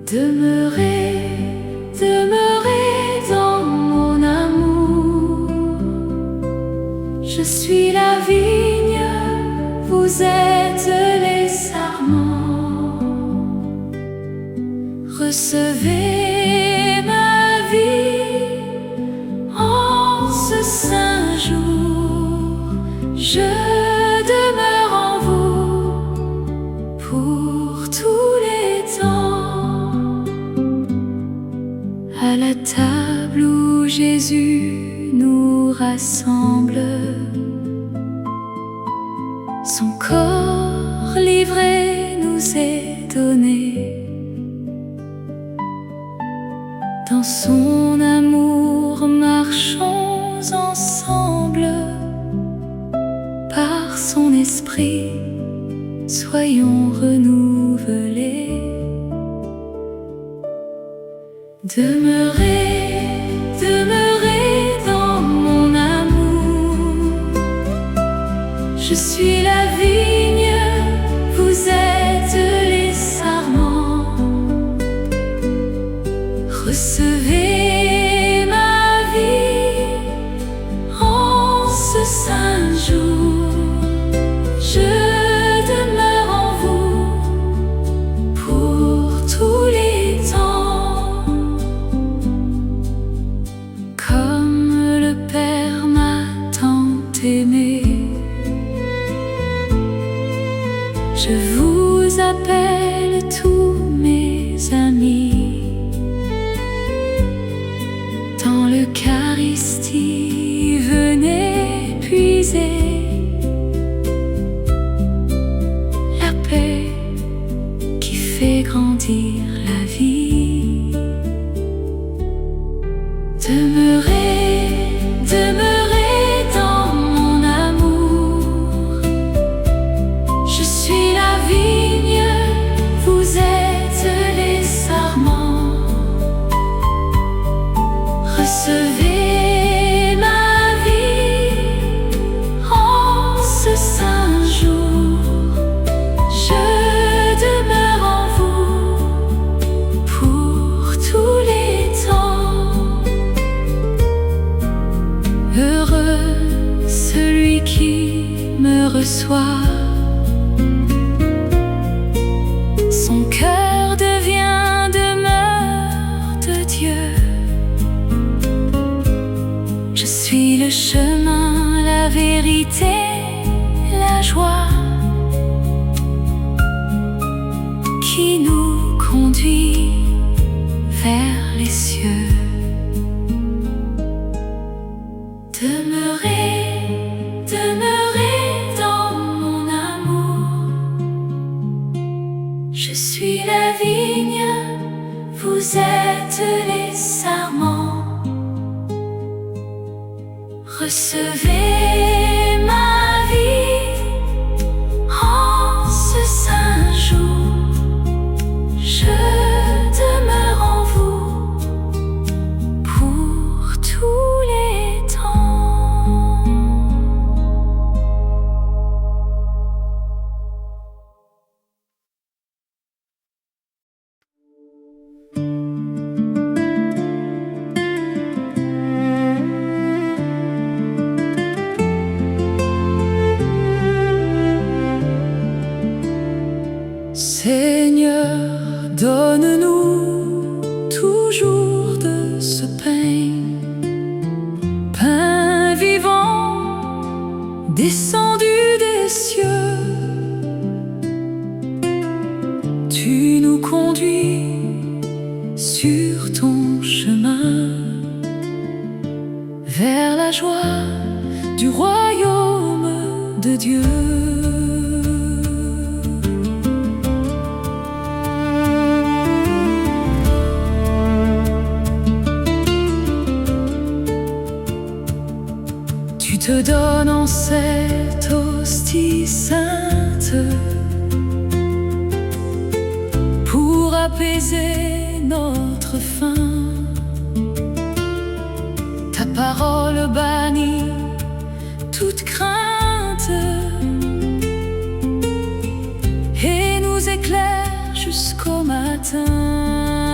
Demeurez, demeurez dans mon amour. Je suis la vigne, vous êtes les sarments. Recevez ma vie en ce saint jour. Je demeure en vous pour tous les temps. À la table où Jésus nous rassemble, son corps livré nous est donné. Dans son amour marchons ensemble. Par son esprit soyons renouvelés. Demeurez, demeurez dans mon amour. Je suis la vigne, vous êtes les sarments. Recevez ma vie en ce saint jour. Je demeure en vous pour tous les temps. Comme le Père m'a tant aimé, je vous appelle tous mes amis. Dans l'Eucharistie, venez puiser la paix qui fait grandir la vie. Demeurez, demeurez dans mon amour. Je suis la vigne, vous êtes les sarments. Recevez ma vie en ce saint jour. Je demeure en vous pour tous les temps. Heureux celui qui me reçoit. Son cœur devient demeure de Dieu. Je suis le chemin, la vérité, la joie qui nous conduit vers les cieux. Demeurez, demeurez dans mon amour. Je suis la vigne, vous êtes les sarments. Recevez ma vie en ce saint jour. Je demeure en vous pour tous les temps. Seigneur, donne-nous toujours de ce pain, pain vivant, descendu des cieux. Tu nous conduis sur ton chemin vers la joie du royaume de Dieu. Tu te donnes en cette hostie sainte pour apaiser notre faim. Ta parole bannit toute crainte et nous éclaire jusqu'au matin.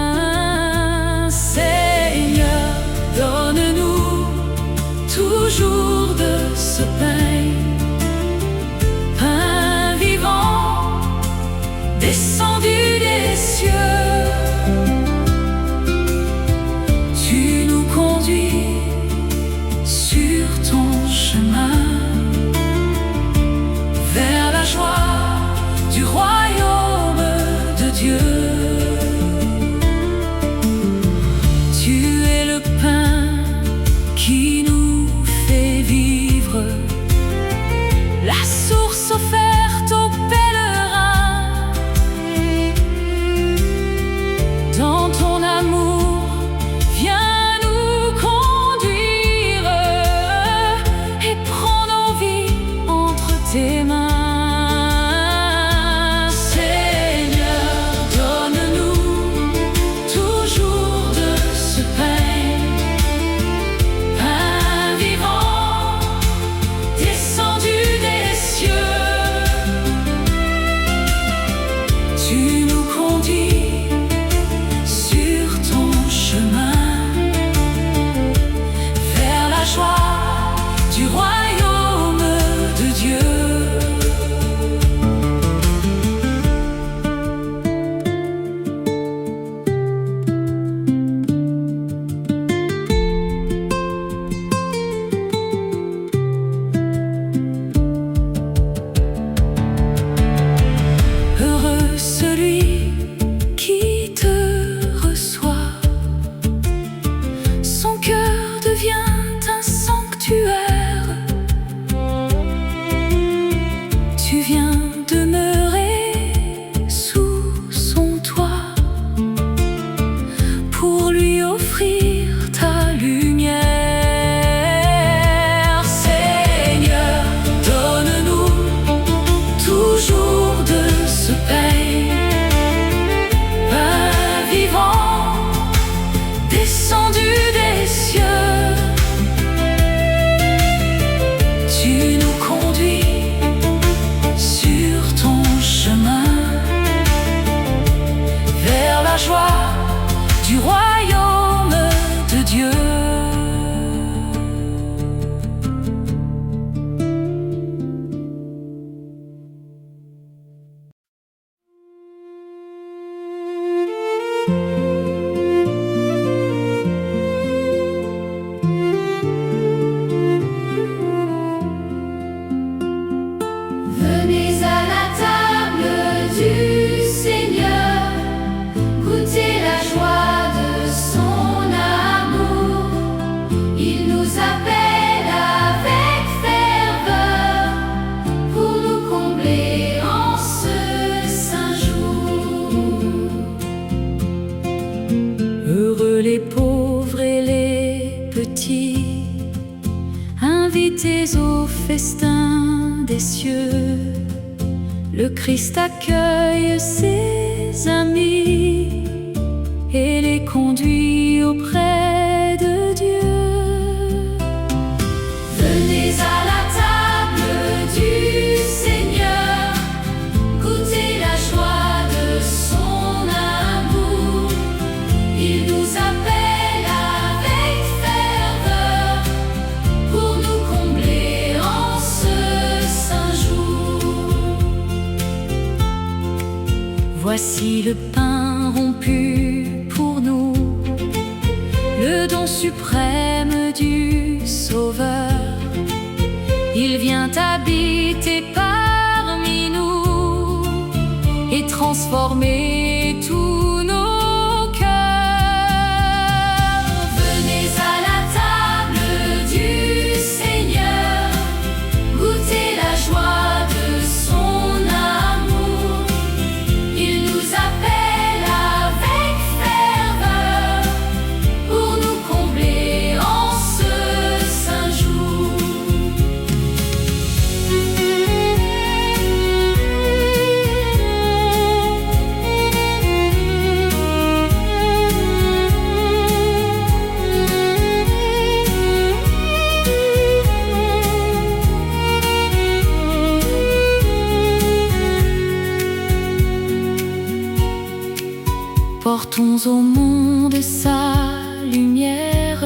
la joie du royaume de Dieu. Venez à la table du Seigneur, goûtez la joie de son amour. Il nous appelle avec ferveur pour nous combler en ce saint jour. Heureux les pauvres et les petits, invités au festin des cieux. Le Christ accueille ses amis et les conduit auprès de Dieu. Venez à la table du Seigneur, goûtez la joie de son amour. Il nous appelle avec ferveur pour nous combler en ce saint jour. Voici le pain rompu pour nous, le don suprême du Sauveur. Il vient habiter parmi nous et transformer tous nos cœurs. Venez à la table du Seigneur, goûtez la joie de son amour. Il nous appelle avec ferveur pour nous combler en ce saint jour. Portons au monde sa lumière,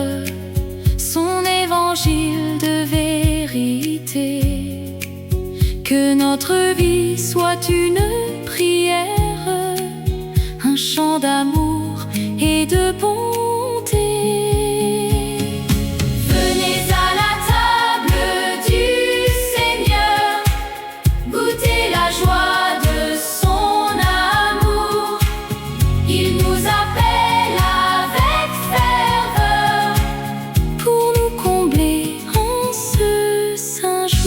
son évangile de vérité. Que notre vie soit une prière, un chant d'amour et de bonté. Venez à la table du Seigneur, goûtez la joie de son amour. Il nous appelle avec ferveur Pour nous combler en ce saint jour.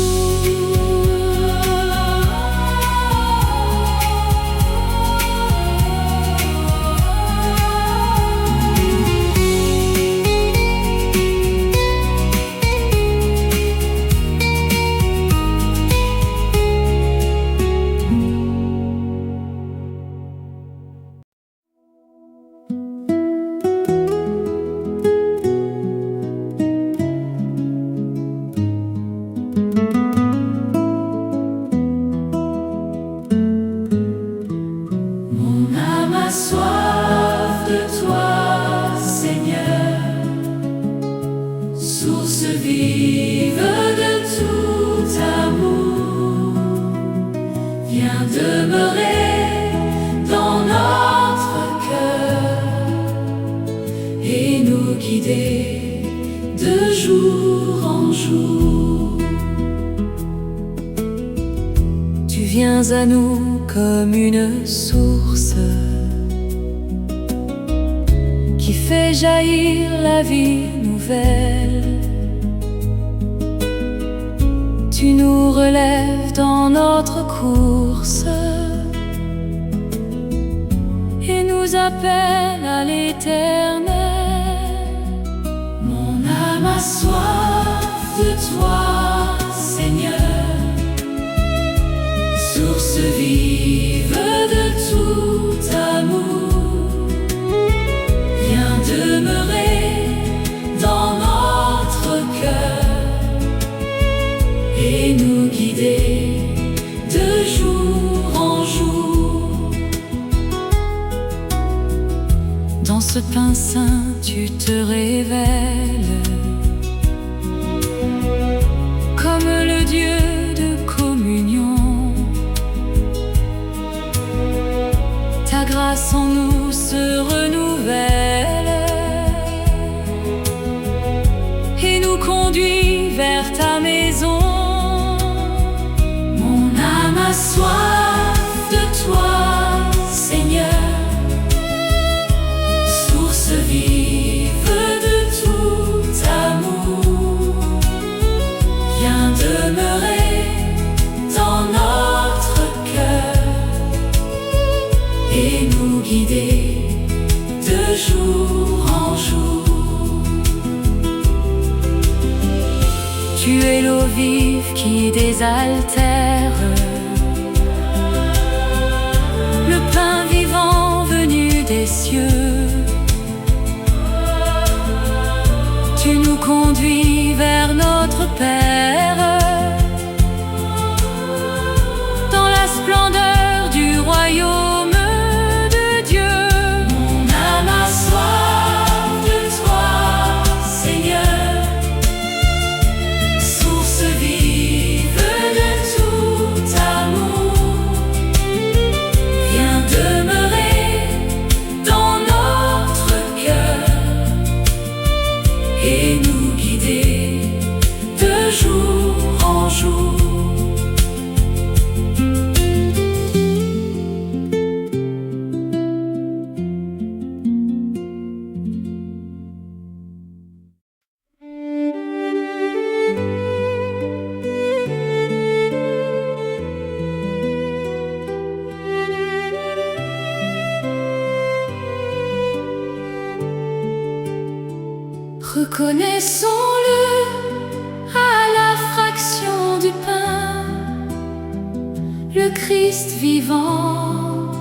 Mon âme a soif de toi, Seigneur, source vive de tout amour. Viens demeurer dans notre cœur et nous guider de jour en jour. Tu viens à nous comme une source qui fait jaillir la vie nouvelle. Tu nous relèves dans notre course et nous appelles à l'éternel. Mon âme a soif de toi, Seigneur, source vive de tout amour. Viens demeurer dans notre cœur et nous guider de jour en jour. Dans ce pain saint, tu te révèles comme le Dieu de communion. Ta grâce en nous se renouvelle et nous conduit vers ta maison. Mon âme a soif de toi, Seigneur, source vive de tout amour. Viens demeurer dans notre cœur et nous guider de jour en jour. Tu es l'eau vive qui désaltère, le pain vivant venu des cieux. Tu nous conduis vers notre Père, dans la splendeur du royaume de Dieu. Mon âme a soif de toi, Seigneur, source vive de tout amour. Viens demeurer dans notre cœur et nous guider de jour en jour. Reconnaissons-le à la fraction du pain. Le Christ vivant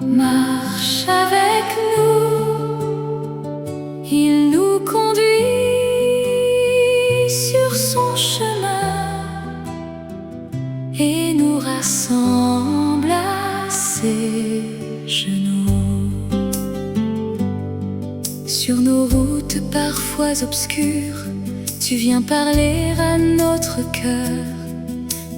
marche avec nous. Il nous conduit sur son chemin et nous rassemble à ses genoux. Sur nos routes parfois obscures, tu viens parler à notre cœur.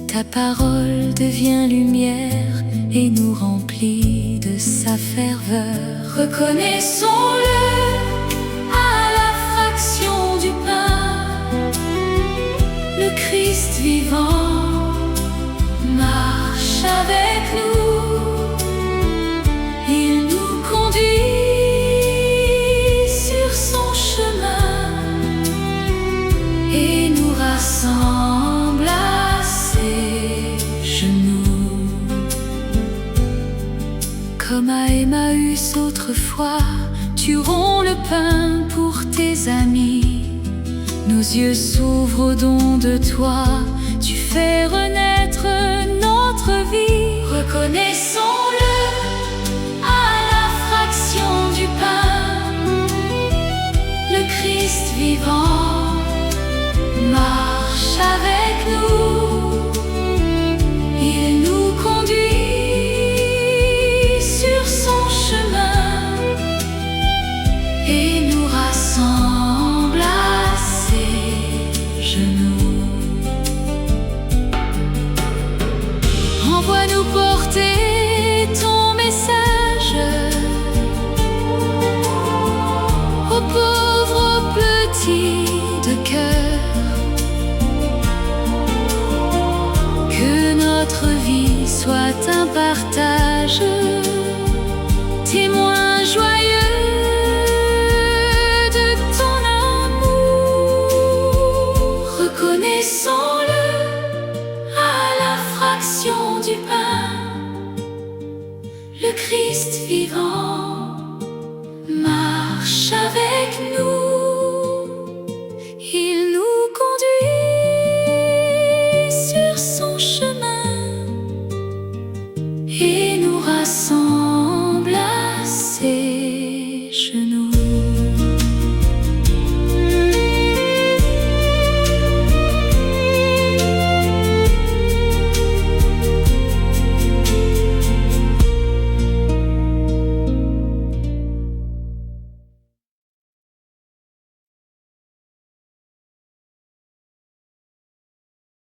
Ta parole devient lumière et nous remplit de sa ferveur. Reconnaissons-le à la fraction du pain. Le Christ vivant marche avec nous. Il nous conduit sur son chemin et nous rassemble à ses genoux. Comme à Emmaüs autrefois, tu romps le pain pour tes amis. Nos yeux s'ouvrent au don de toi, tu fais renaître notre vie. Reconnaissons-le à la fraction du pain. Le Christ vivant marche avec nous. Il nous conduit sur son chemin et nous rassemble à ses genoux. Envoie-nous porter ton message aux pauvres, aux petits de cœur. Que notre vie soit un partage, témoin joyeux de ton amour. Reconnaissons-le à la fraction du pain. Le Christ vivant marche avec nous. Il nous conduit sur son chemin Et nous rassemble